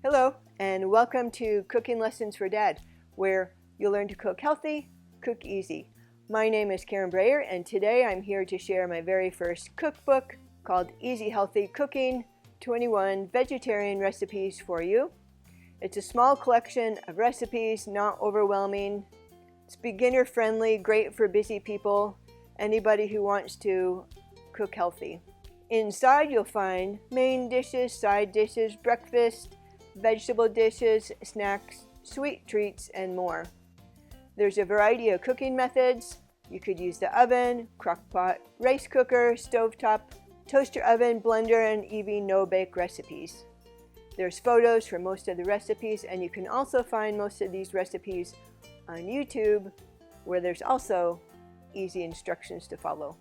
Hello, and welcome to Cooking Lessons for Dad, where you'll learn to cook healthy, cook easy. My name is Breyer, and today I'm here to share my very first cookbook called Easy Healthy Cooking, 21 Vegetarian Recipes for You. It's a small collection of recipes, not overwhelming. It's beginner friendly, great for busy people, anybody who wants to cook healthy. Inside you'll find main dishes, side dishes, breakfast, vegetable dishes, snacks, sweet treats, and more. There's a variety of cooking methods. You could use the oven, crockpot, rice cooker, stovetop, toaster oven, blender, and even no-bake recipes. There's photos for most of the recipes, and you can also find most of these recipes on YouTube, where there's also easy instructions to follow.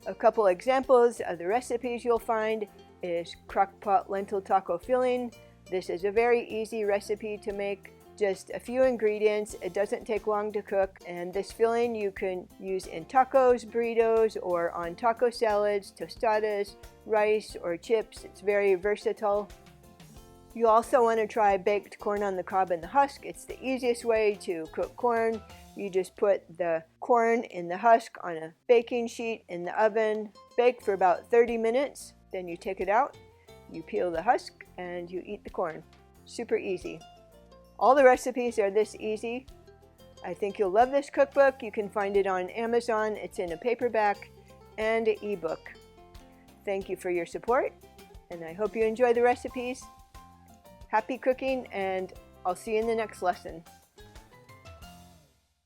A couple examples of the recipes you'll find is crockpot lentil taco filling. This is a very easy recipe to make, just a few ingredients. It doesn't take long to cook, and this filling you can use in tacos, burritos, or on taco salads, tostadas, rice, or chips. It's very versatile. You also want to try baked corn on the cob and the husk. It's the easiest way to cook corn. You just put the corn in the husk on a baking sheet in the oven, bake for about 30 minutes, then you take it out, you peel the husk, and you eat the corn. Super easy. All the recipes are this easy. I think you'll love this cookbook. You can find it on Amazon. It's in a paperback and an ebook. Thank you for your support, and I hope you enjoy the recipes. Happy cooking, and I'll see you in the next lesson.